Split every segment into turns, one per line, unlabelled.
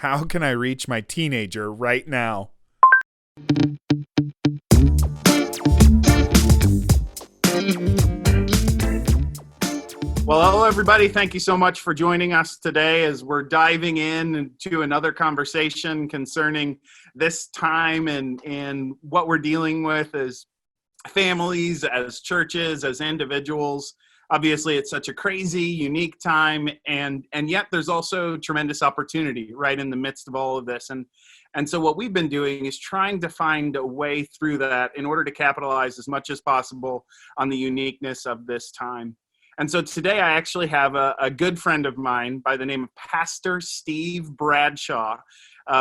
How can I reach my teenager right now?
Well, hello, everybody. Thank you so much for joining us today as we're diving into another conversation concerning this time and what we're dealing with as families, as churches, as individuals. Obviously, it's such a crazy, unique time, and yet there's also tremendous opportunity right in the midst of all of this. And so what we've been doing is trying to find a way through that in order to capitalize as much as possible on the uniqueness of this time. And so today I actually have a good friend of mine by the name of Pastor Steve Bradshaw.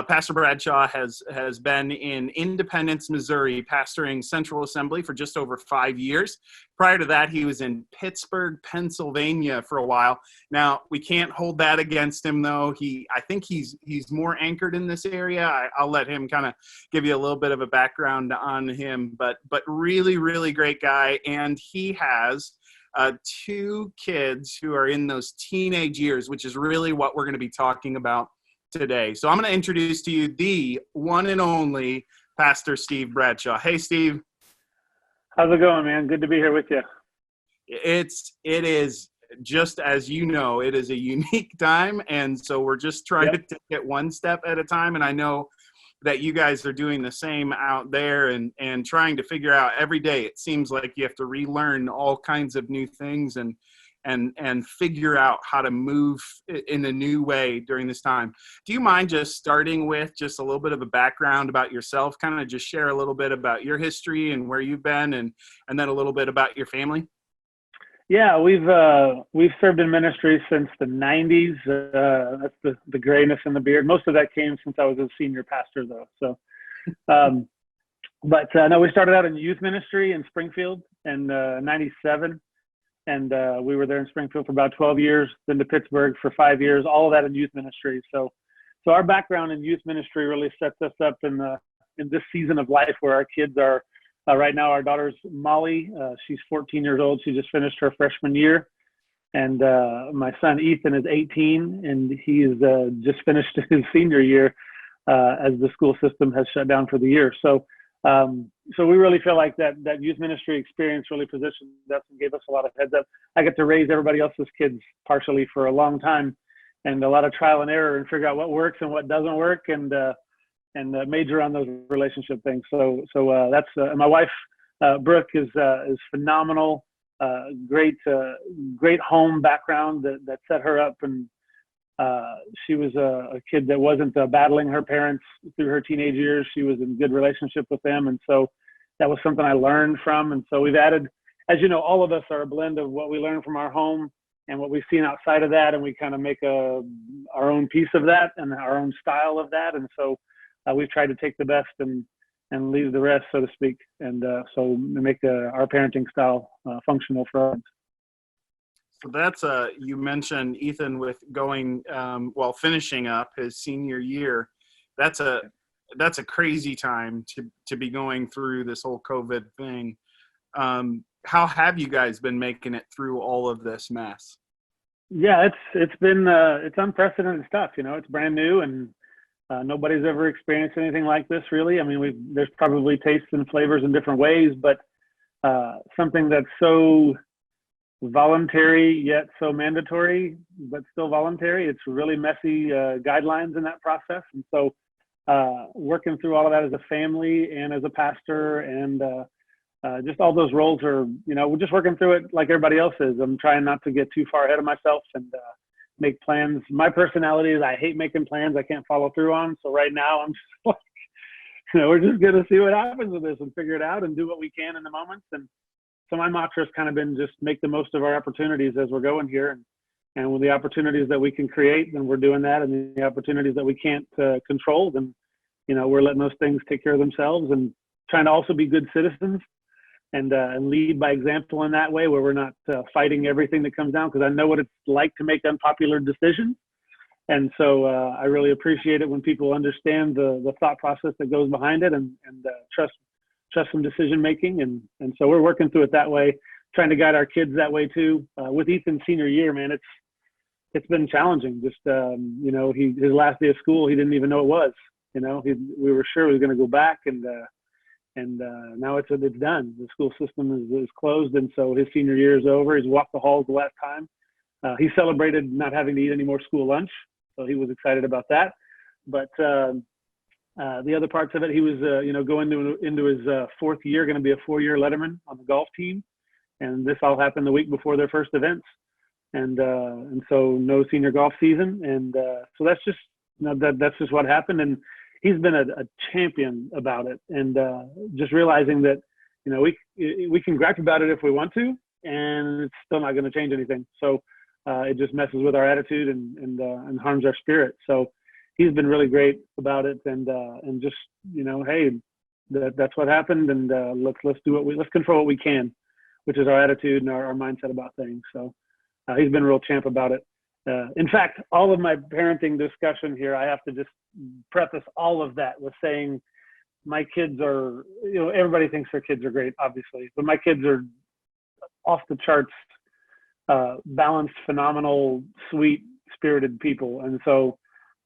Pastor Bradshaw has been in Independence, Missouri, pastoring Central Assembly for just over 5 years. Prior to that, he was in Pittsburgh, Pennsylvania for a while. Now, we can't hold that against him, though. I think he's more anchored in this area. I'll let him kind of give you a little bit of a background on him, but really, really great guy. And he has two kids who are in those teenage years, which is really what we're going to be talking about today. So I'm going to introduce to you the one and only Pastor Steve Bradshaw. Hey, Steve.
How's it going, man? Good to be here with you.
It is, just as you know, it is a unique time. And so we're just trying to take it one step at a time. And I know that you guys are doing the same out there and trying to figure out every day. It seems like you have to relearn all kinds of new things and figure out how to move in a new way during this time. Do you mind just starting with just a little bit of a background about yourself, kind of just share a little bit about your history and where you've been and then a little bit about your family?
Yeah, we've served in ministry since the 90s. That's the grayness in the beard. Most of that came since I was a senior pastor, though. So, no, we started out in youth ministry in Springfield in 97. And we were there in Springfield for about 12 years, then to Pittsburgh for 5 years, all of that in youth ministry. So our background in youth ministry really sets us up in this season of life where our kids are, right now our daughter's Molly, she's 14 years old. She just finished her freshman year. And my son Ethan is 18, and he is just finished his senior year as the school system has shut down for the year. So we really feel like that youth ministry experience really positioned us and gave us a lot of heads up. I get to raise everybody else's kids partially for a long time, and a lot of trial and error and figure out what works and what doesn't work, and major on those relationship things. So that's my wife, Brooke, is phenomenal. Great home background that set her up, and she was a kid that wasn't battling her parents through her teenage years. She was in good relationship with them. And so that was something I learned from. And so we've added, as you know, all of us are a blend of what we learn from our home and what we've seen outside of that. And we kind of make our own piece of that and our own style of that. And so we've tried to take the best and leave the rest, so to speak. And so make our parenting style functional for us.
So that's you mentioned Ethan with going finishing up his senior year. That's a crazy time to be going through this whole COVID thing. How have you guys been making it through all of this mess?
Yeah, it's been it's unprecedented stuff. You know, it's brand new, and nobody's ever experienced anything like this, really. I mean, there's probably tastes and flavors in different ways, but something that's so voluntary yet so mandatory, but still voluntary. It's really messy guidelines in that process. And so working through all of that as a family and as a pastor and just all those roles are, we're just working through it like everybody else is. I'm trying not to get too far ahead of myself and make plans. My personality is I hate making plans I can't follow through on. So right now I'm just like, we're just going to see what happens with this and figure it out and do what we can in the moments. And so my mantra has kind of been just make the most of our opportunities as we're going here. And with the opportunities that we can create, then we're doing that. And the opportunities that we can't control, then, we're letting those things take care of themselves and trying to also be good citizens and lead by example in that way where we're not fighting everything that comes down, because I know what it's like to make unpopular decisions. And so I really appreciate it when people understand the thought process that goes behind it and trust some decision making. And so we're working through it that way, trying to guide our kids that way too. With Ethan's senior year, man, it's been challenging. Just his last day of school, he didn't even know it was. We were sure he was going to go back, and now it's done. The school system is closed, and so his senior year is over. He's walked the halls the last time. He celebrated not having to eat any more school lunch, so he was excited about that. But the other parts of it, he was going into his fourth year, going to be a 4-year letterman on the golf team, and this all happened the week before their first events, and so no senior golf season, and so that's just that's just what happened. And he's been a champion about it, and just realizing that we can gripe about it if we want to, and it's still not going to change anything. So it just messes with our attitude and harms our spirit. So he's been really great about it, and just hey, that's what happened, and let's control what we can, which is our attitude and our mindset about things. So he's been a real champ about it. In fact, all of my parenting discussion here, I have to just preface all of that with saying my kids are, everybody thinks their kids are great, obviously, but my kids are off the charts, balanced, phenomenal, sweet, spirited people. And so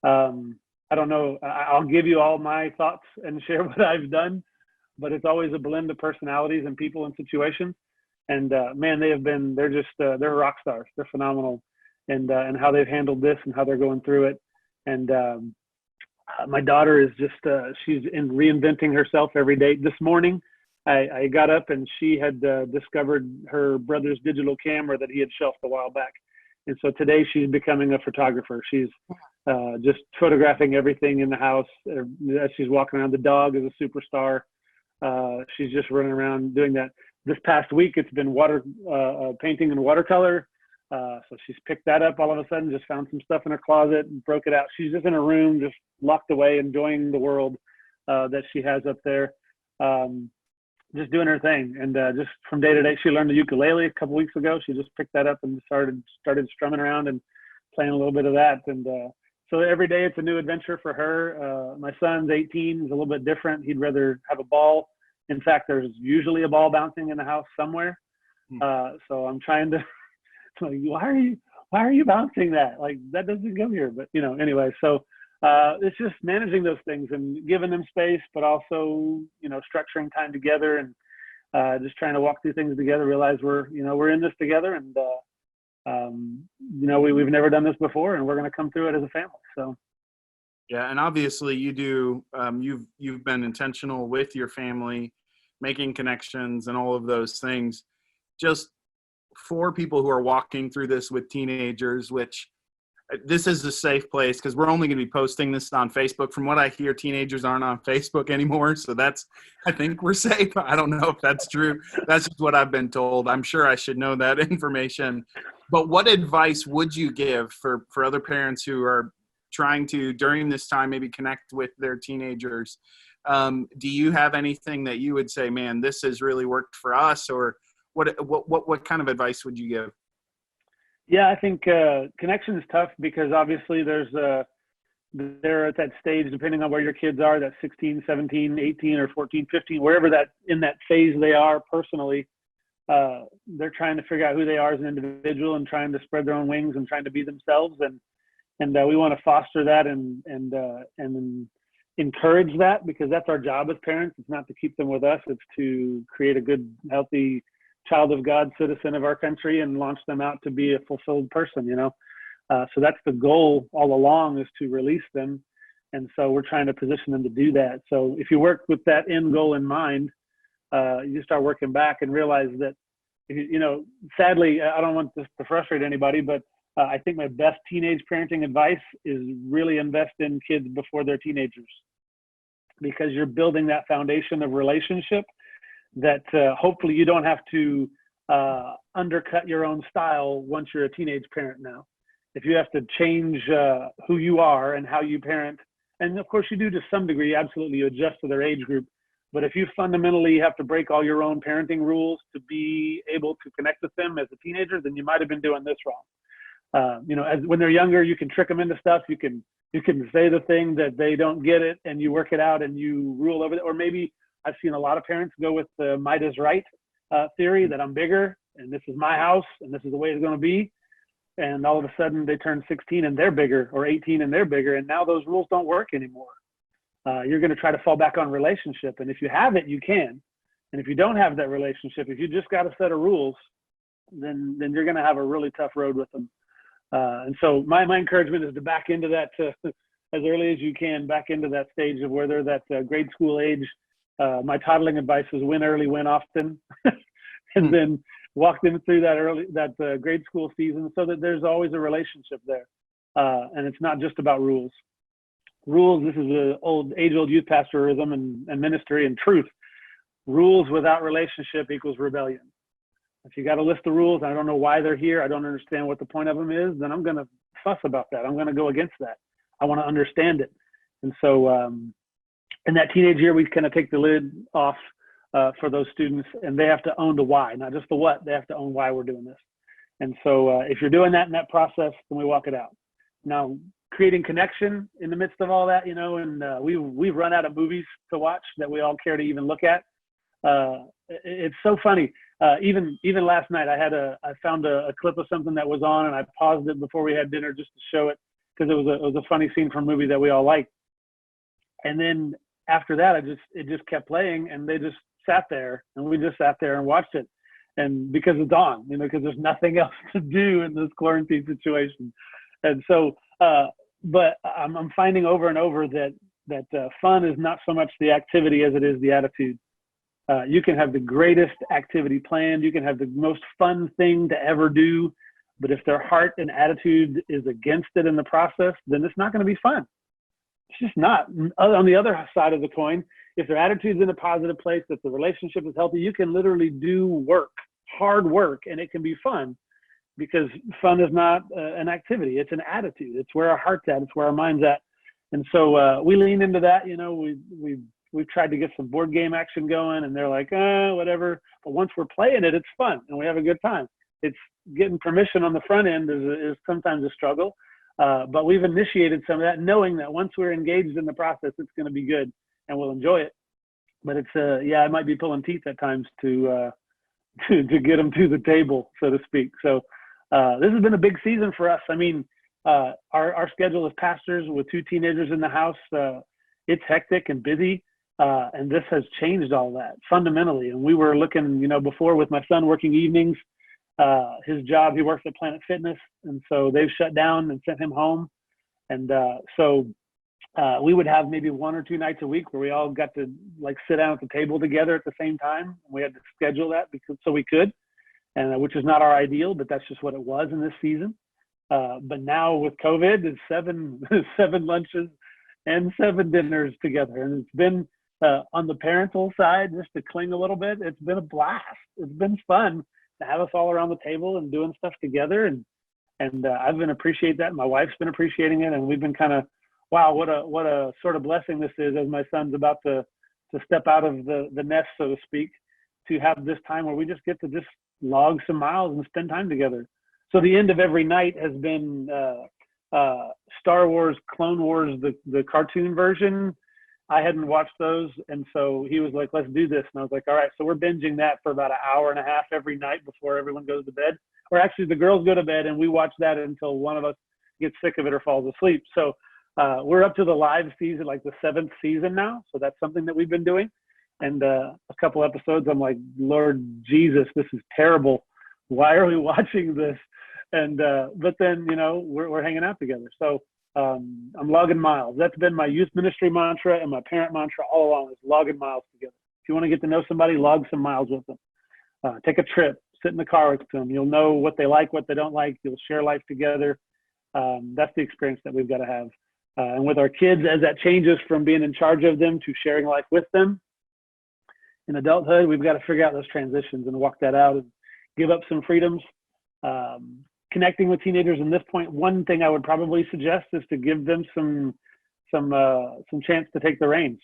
I don't know, I'll give you all my thoughts and share what I've done, but it's always a blend of personalities and people and situations. And man, they're rock stars. They're phenomenal. And how they've handled this and how they're going through it. And my daughter is just, she's reinventing herself every day. This morning, I got up and she had discovered her brother's digital camera that he had shelved a while back. And so today she's becoming a photographer. She's just photographing everything in the house. As she's walking around, the dog is a superstar. She's just running around doing that. This past week, it's been painting in watercolor. So she's picked that up all of a sudden, just found some stuff in her closet and broke it out. She's just in her room, just locked away, enjoying the world that she has up there, just doing her thing. And just from day to day, she learned the ukulele a couple weeks ago. She just picked that up and started strumming around and playing a little bit of that. And so every day it's a new adventure for her. My son's 18, is a little bit different. He'd rather have a ball. In fact, there's usually a ball bouncing in the house somewhere. So I'm trying to, like, why are you bouncing that? Like, that doesn't go here. But anyway, so it's just managing those things and giving them space, but also structuring time together and just trying to walk through things together. Realize we're in this together, and we've never done this before, and we're going to come through it as a family. So
yeah, and obviously you do. You've been intentional with your family, making connections and all of those things. Just for people who are walking through this with teenagers, which this is a safe place because we're only going to be posting this on Facebook. From what I hear, teenagers aren't on Facebook anymore. So I think we're safe. I don't know if that's true. That's just what I've been told. I'm sure I should know that information. But what advice would you give for other parents who are trying to, during this time, maybe connect with their teenagers? Do you have anything that you would say, man, this has really worked for us? Or what kind of advice would you give?
Yeah, I think connection is tough because obviously they're at that stage, depending on where your kids are, that 16, 17, 18, or 14, 15, wherever that in that phase they are personally, they're trying to figure out who they are as an individual and trying to spread their own wings and trying to be themselves. And we want to foster that and encourage that, because that's our job as parents. It's not to keep them with us. It's to create a good, healthy child of God, citizen of our country, and launch them out to be a fulfilled person, So that's the goal all along, is to release them. And so we're trying to position them to do that. So if you work with that end goal in mind, you start working back and realize that, sadly, I don't want this to frustrate anybody, but I think my best teenage parenting advice is really invest in kids before they're teenagers, because you're building that foundation of relationship that hopefully you don't have to undercut your own style once you're a teenage parent now. If you have to change who you are and how you parent, and of course you do to some degree, absolutely, you adjust to their age group. But if you fundamentally have to break all your own parenting rules to be able to connect with them as a teenager, then you might have been doing this wrong. When they're younger, you can trick them into stuff. You can say the thing that they don't get it, and you work it out and you rule over it. Or maybe I've seen a lot of parents go with the might is right theory, that I'm bigger and this is my house and this is the way it's going to be. and all of a sudden they turn 16 and they're bigger, or 18 and they're bigger, and now those rules don't work anymore. You're going to try to fall back on relationship, and if you have it, you can. And if you don't have that relationship, if you just got a set of rules, then you're going to have a really tough road with them. And so my encouragement is to back into that as early as you can, back into that stage of where they're that grade school age. My toddling advice is win early, win often, and then walk them through that grade school season so that there's always a relationship there. And it's not just about rules. Rules, this is an age-old youth pastorism and ministry and truth. Rules without relationship equals rebellion. If you got a list of rules, I don't know why they're here, I don't understand what the point of them is, then I'm going to fuss about that. I'm going to go against that. I want to understand it. And so in that teenage year, we kind of take the lid off for those students, and they have to own the why, not just the what. They have to own why we're doing this. And so if you're doing that in that process, then we walk it out. Now, creating connection in the midst of all that, and we've run out of movies to watch that we all care to even look at. It's so funny. Even last night, I found a clip of something that was on, and I paused it before we had dinner just to show it because it was a funny scene from a movie that we all liked. And then after that, it just kept playing, and they just sat there, and we just sat there and watched it. And because it's on, because there's nothing else to do in this quarantine situation. And so, but I'm finding over and over that fun is not so much the activity as it is the attitude. You can have the greatest activity planned. You can have the most fun thing to ever do. But if their heart and attitude is against it in the process, then it's not going to be fun. It's just not. On the other side of the coin, if their attitude's in a positive place, if the relationship is healthy, you can literally do work, hard work, and it can be fun because fun is not an activity. It's an attitude. It's where our heart's at. It's where our mind's at. And so we lean into that. We've tried to get some board game action going, and they're like, whatever. But once we're playing it, it's fun, and we have a good time. It's getting permission on the front end is sometimes a struggle. But we've initiated some of that, knowing that once we're engaged in the process, it's going to be good, and we'll enjoy it. But it's, it might be pulling teeth at times to get them to the table, so to speak. So this has been a big season for us. I mean, our schedule as pastors with 2 teenagers in the house, it's hectic and busy. And this has changed all that fundamentally. And we were looking, before with my son working evenings, his job, he works at Planet Fitness. And so they've shut down and sent him home. And so we would have maybe 1 or 2 nights a week where we all got to sit down at the table together at the same time. We had to schedule that so we could, and which is not our ideal, but that's just what it was in this season. But now with COVID, it's 7 lunches and 7 dinners together. And it's been, on the parental side, just to cling a little bit, it's been a blast. It's been fun to have us all around the table and doing stuff together. And I've been appreciating that. My wife's been appreciating it. And we've been kind of, wow, what a sort of blessing this is as my son's about to step out of the nest, so to speak, to have this time where we just get to just log some miles and spend time together. So the end of every night has been Star Wars, Clone Wars, the cartoon version. I hadn't watched those, and so he was like, let's do this. And I was like, all right. So we're binging that for about an hour and a half every night before everyone goes to bed. Or actually, the girls go to bed, and we watch that until one of us gets sick of it or falls asleep. So we're up to the live season, the 7th season now. So that's something that we've been doing. And a couple episodes, I'm like, Lord Jesus, this is terrible. Why are we watching this? And but then, we're hanging out together. So I'm logging miles. That's been my youth ministry mantra and my parent mantra all along, is logging miles together. If you want to get to know somebody, log some miles with them. Take a trip, sit in the car with them. You'll know what they like, what they don't like. You'll share life together. That's the experience that we've got to have. And with our kids, as that changes from being in charge of them to sharing life with them in adulthood, we've got to figure out those transitions and walk that out and give up some freedoms. Connecting with teenagers in this point, one thing I would probably suggest is to give them some chance to take the reins.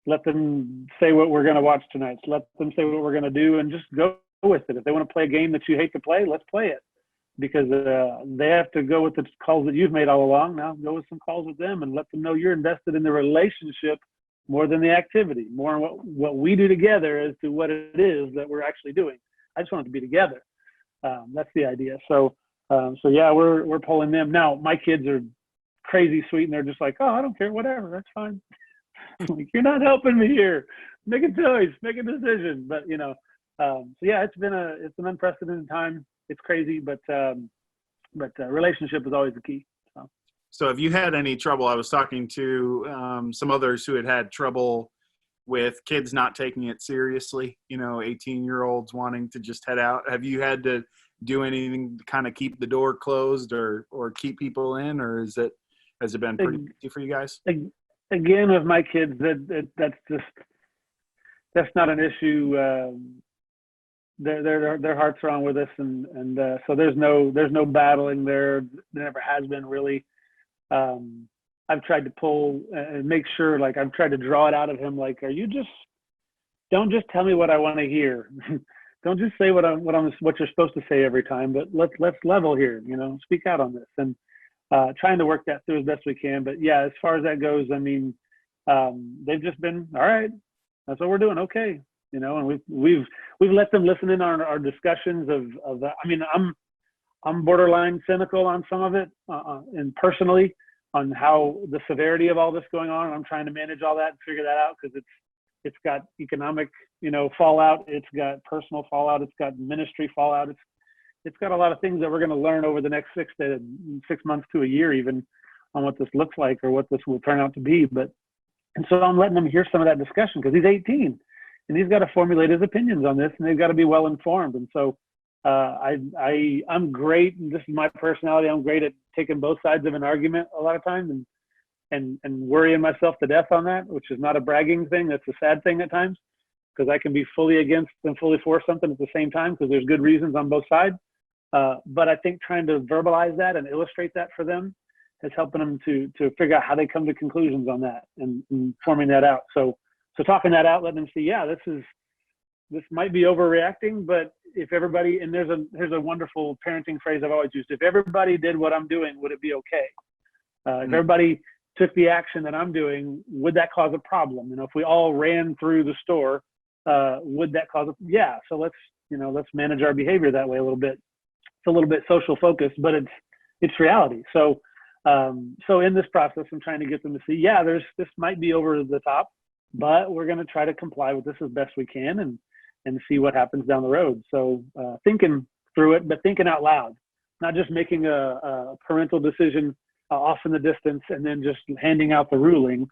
Let them say what we're going to watch tonight. Let them say what we're going to do, and just go with it. If they want to play a game that you hate to play, let's play it, because they have to go with the calls that you've made all along. Now go with some calls with them and let them know you're invested in the relationship more than the activity, more in what we do together as to what it is that we're actually doing. I just want it to be together. That's the idea. So yeah, we're pulling them now. My kids are crazy sweet, and they're just like, oh, I don't care, whatever, that's fine. Like, you're not helping me here. Make a choice, make a decision. But so yeah, it's an unprecedented time. It's crazy, but relationship is always the key.
So have you had any trouble? I was talking to some others who had trouble with kids not taking it seriously, 18-year-olds wanting to just head out. Have you had to do anything to kind of keep the door closed or keep people in, or has it been pretty easy for you guys?
Again, with my kids, that's not an issue. Their hearts are on with us, and so there's no battling there. There never has been, really. I've tried to pull and make sure, like, I've tried to draw it out of him. Like, don't just tell me what I want to hear. Don't just say what you're supposed to say every time, but let's level here, speak out on this, and trying to work that through as best we can. But yeah, as far as that goes, I mean, they've just been, all right, that's what we're doing. Okay. And we've let them listen in on our discussions of that. I mean, I'm borderline cynical on some of it, and personally, on how the severity of all this going on. I'm trying to manage all that and figure that out, because it's got economic, fallout. It's got personal fallout. It's got ministry fallout. It's got a lot of things that we're going to learn over the next 6 months to a year, even, on what this looks like or what this will turn out to be. And so I'm letting them hear some of that discussion, because he's 18 and he's got to formulate his opinions on this, and they've got to be well informed. And so I'm great, and this is my personality. I'm great at taking both sides of an argument a lot of times, and worrying myself to death on that, which is not a bragging thing. That's a sad thing at times, because I can be fully against and fully for something at the same time, because there's good reasons on both sides. But I think trying to verbalize that and illustrate that for them is helping them to figure out how they come to conclusions on that, and forming that out. So talking that out, letting them see, yeah, this might be overreacting, but if everybody, and here's a wonderful parenting phrase I've always used: if everybody did what I'm doing, would it be okay? If everybody took the action that I'm doing, would that cause a problem? If we all ran through the store, would that cause yeah. So let's manage our behavior that way a little bit. It's a little bit social focused, but it's reality. So in this process, I'm trying to get them to see, yeah, this might be over the top, but we're going to try to comply with this as best we can, and see what happens down the road. So thinking through it, but thinking out loud, not just making a parental decision off in the distance and then just handing out the ruling,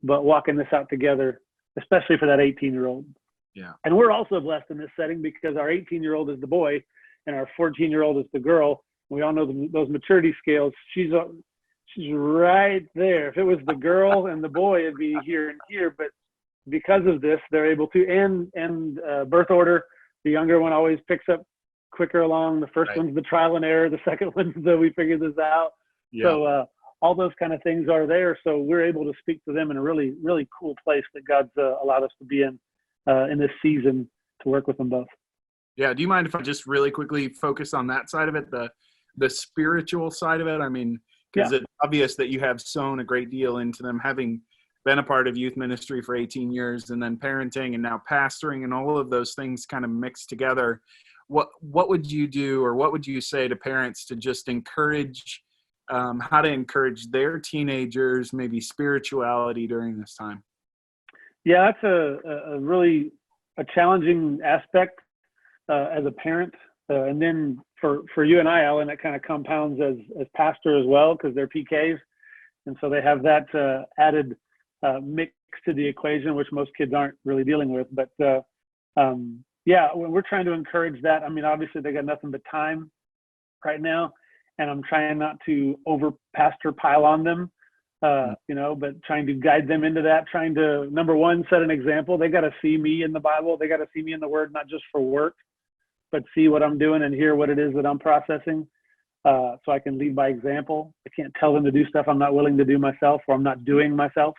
but walking this out together, especially for that 18-year-old.
Yeah. And
we're also blessed in this setting, because our 18-year-old is the boy and our 14-year-old is the girl. We all know those maturity scales. She's right there. If it was the girl and the boy, it'd be here and here, but because of this, they're able to, and birth order, the younger one always picks up quicker along. The first one's the trial and error. The second one's we figure this out. Yeah. So all those kind of things are there. So we're able to speak to them in a really, really cool place that God's allowed us to be in this season, to work with them both.
Yeah. Do you mind if I just really quickly focus on that side of it, the spiritual side of it? I mean, because it's obvious that you have sown a great deal into them, having been a part of youth ministry for 18 years, and then parenting, and now pastoring, and all of those things kind of mixed together. What would you do, or what would you say to parents to just encourage, how to encourage their teenagers, maybe spirituality during this time?
Yeah, that's a really challenging aspect as a parent. And then for you and I, Alan, that kind of compounds as pastor as well, because they're PKs. And so they have that added mix to the equation, which most kids aren't really dealing with. But yeah, when we're trying to encourage that, I mean, obviously they got nothing but time right now, and I'm trying not to over pastor pile on them, but trying to guide them into that, trying to, number one, set an example. They got to see me in the Bible. They got to see me in the Word, not just for work, but see what I'm doing and hear what it is that I'm processing, so I can lead by example. I can't tell them to do stuff I'm not willing to do myself, or I'm not doing myself.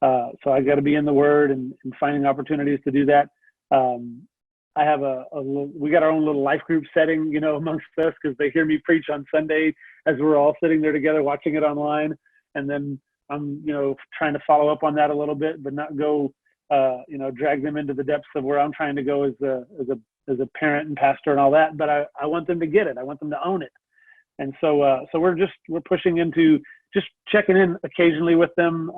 So I got to be in the Word and finding opportunities to do that. I have we got our own little life group setting, amongst us, because they hear me preach on Sunday as we're all sitting there together watching it online. And then I'm, trying to follow up on that a little bit, but not go, drag them into the depths of where I'm trying to go as as a parent and pastor and all that, but I want them to get it. I want them to own it. And so we're pushing into just checking in occasionally with them.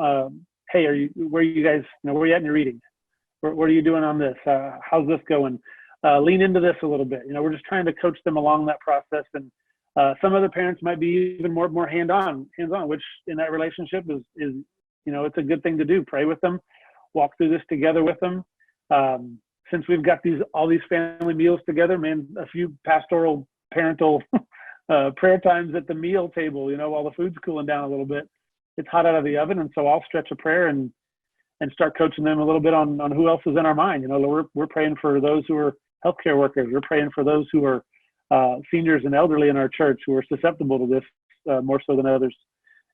Hey, where are you guys, where are you at in your reading? What are you doing on this? How's this going? Lean into this a little bit. We're just trying to coach them along that process. And some of the parents might be even more hands-on, which in that relationship is it's a good thing to do. Pray with them, walk through this together with them. Since we've got all these family meals together, man, a few pastoral parental prayer times at the meal table, while the food's cooling down a little bit. It's hot out of the oven, and so I'll stretch a prayer and start coaching them a little bit on who else is in our mind. We're praying for those who are healthcare workers. We're praying for those who are seniors and elderly in our church who are susceptible to this more so than others.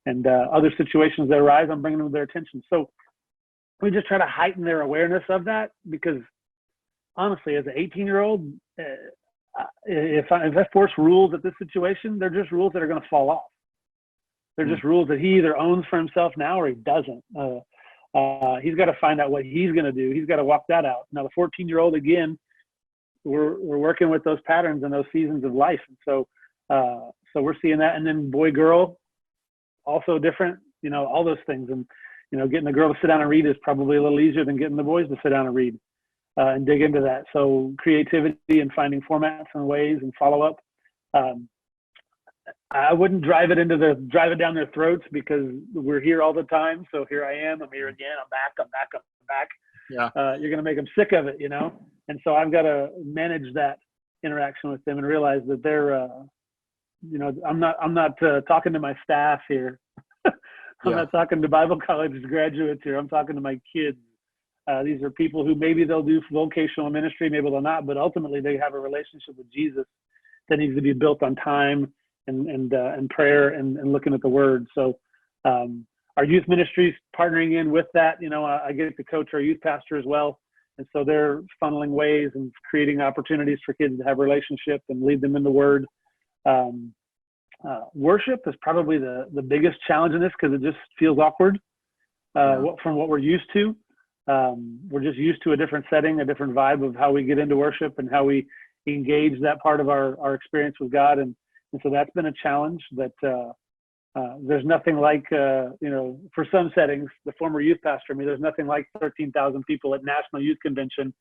And other situations that arise, I'm bringing them to their attention. So we just try to heighten their awareness of that, because honestly, as an 18-year-old, if I force rules at this situation, they're just rules that are going to fall off. They're just rules that he either owns for himself now or he doesn't. He's got to find out what he's going to do. He's got to walk that out. Now, the 14-year-old, again, we're working with those patterns and those seasons of life. And so we're seeing that. And then boy, girl, also different, all those things. And, getting the girl to sit down and read is probably a little easier than getting the boys to sit down and read and dig into that. So creativity and finding formats and ways and follow up. I wouldn't drive it down their throats, because we're here all the time. So here I am, I'm here again, I'm back.
Yeah.
You're going to make them sick of it, And so I've got to manage that interaction with them and realize that they're, I'm not talking to my staff here. I'm not talking to Bible college graduates here. I'm talking to my kids. These are people who maybe they'll do vocational ministry, maybe they'll not, but ultimately they have a relationship with Jesus that needs to be built on time and prayer and looking at the Word. So our youth ministries partnering in with that. I get to coach our youth pastor as well, and so they're funneling ways and creating opportunities for kids to have relationship and lead them in the Word. Worship is probably the biggest challenge in this, because it just feels awkward from what we're used to. We're just used to a different setting, a different vibe of how we get into worship and how we engage that part of our experience with God. And so that's been a challenge that there's nothing like, for some settings, the former youth pastor, there's nothing like 13,000 people at National Youth Convention,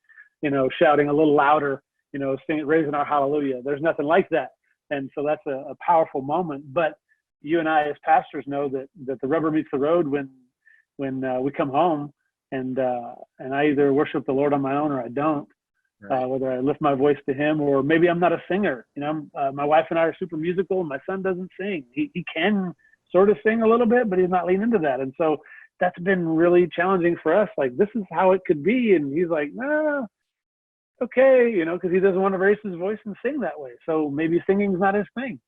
shouting a little louder, raising our hallelujah. There's nothing like that. And so that's a powerful moment. But you and I as pastors know that the rubber meets the road when we come home and I either worship the Lord on my own or I don't. Right. Whether I lift my voice to Him, or maybe I'm not a singer. My wife and I are super musical, and my son doesn't sing. He can sort of sing a little bit, but he's not leaning into that. And so that's been really challenging for us. Like, this is how it could be. And he's like, nah, okay, because he doesn't want to raise his voice and sing that way. So maybe singing's not his thing.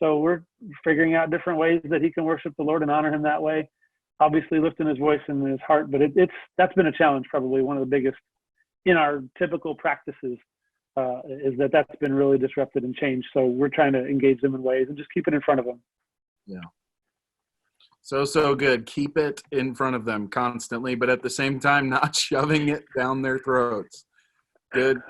So we're figuring out different ways that he can worship the Lord and honor Him that way. Obviously lifting his voice and his heart, but that's been a challenge, probably one of the biggest in our typical practices, is that's been really disrupted and changed. So we're trying to engage them in ways and just keep it in front of them.
Yeah. So good. Keep it in front of them constantly, but at the same time, not shoving it down their throats. Good.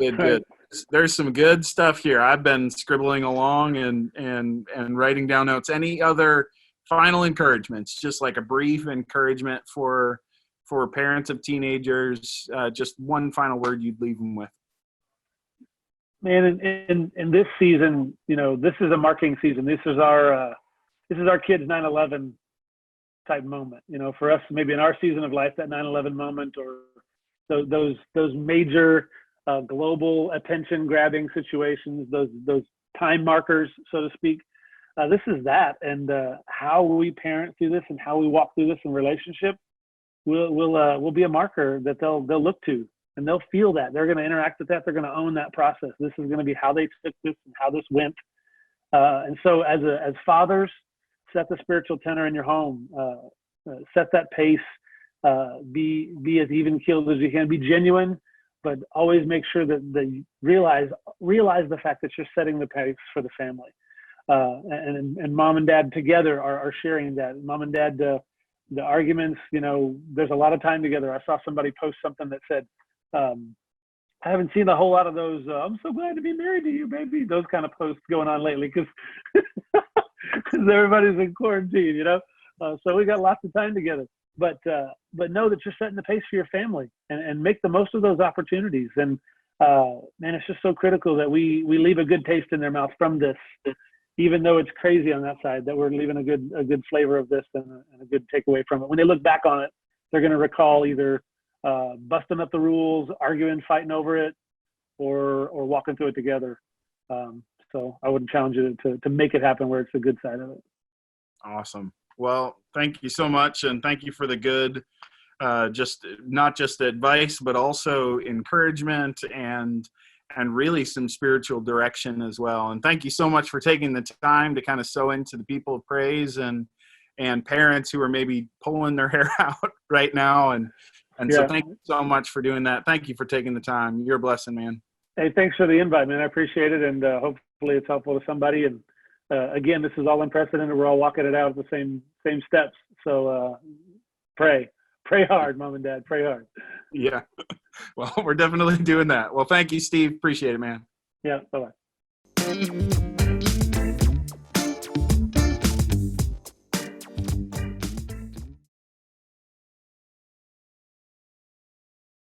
There's some good stuff here. I've been scribbling along and writing down notes. Any other final encouragements? Just like a brief encouragement for parents of teenagers, just one final word you'd leave them with.
Man, in this season, this is a marking season. This is our kids' 9/11 type moment. For us, maybe in our season of life, that 9/11 moment, or those major global attention-grabbing situations, those time markers, so to speak. This is that, and how we parent through this and how we walk through this in relationship will be a marker that they'll look to, and they'll feel that. They're going to interact with that. They're going to own that process. This is going to be how they took this and how this went. And so as fathers, set the spiritual tenor in your home. Set that pace. Be as even-keeled as you can. Be genuine, but always make sure that they realize the fact that you're setting the pace for the family. And mom and dad together are sharing that. Mom and dad, the arguments, there's a lot of time together. I saw somebody post something that said, I haven't seen a whole lot of those. I'm so glad to be married to you, baby. Those kind of posts going on lately because everybody's in quarantine, you know. So we got lots of time together. But know that you're setting the pace for your family and make the most of those opportunities. And man, it's just so critical that we leave a good taste in their mouth from this, even though it's crazy on that side. That we're leaving a good flavor of this and a good takeaway from it. When they look back on it, they're going to recall either busting up the rules, arguing, fighting over it, or walking through it together. So I would challenge you to make it happen where it's the good side of it.
Awesome. Well, thank you so much. And thank you for the good, just not just advice, but also encouragement and really some spiritual direction as well. And thank you so much for taking the time to kind of sow into the people of praise and parents who are maybe pulling their hair out right now. And so thank you so much for doing that. Thank you for taking the time. You're a blessing, man.
Hey, thanks for the invite, man. I appreciate it. And hopefully it's helpful to somebody. And again, this is all unprecedented. We're all walking it out at the same steps. So pray hard, mom and dad, pray hard.
Yeah. Well, we're definitely doing that. Well, thank you, Steve. Appreciate it, man.
Yeah. Bye-bye.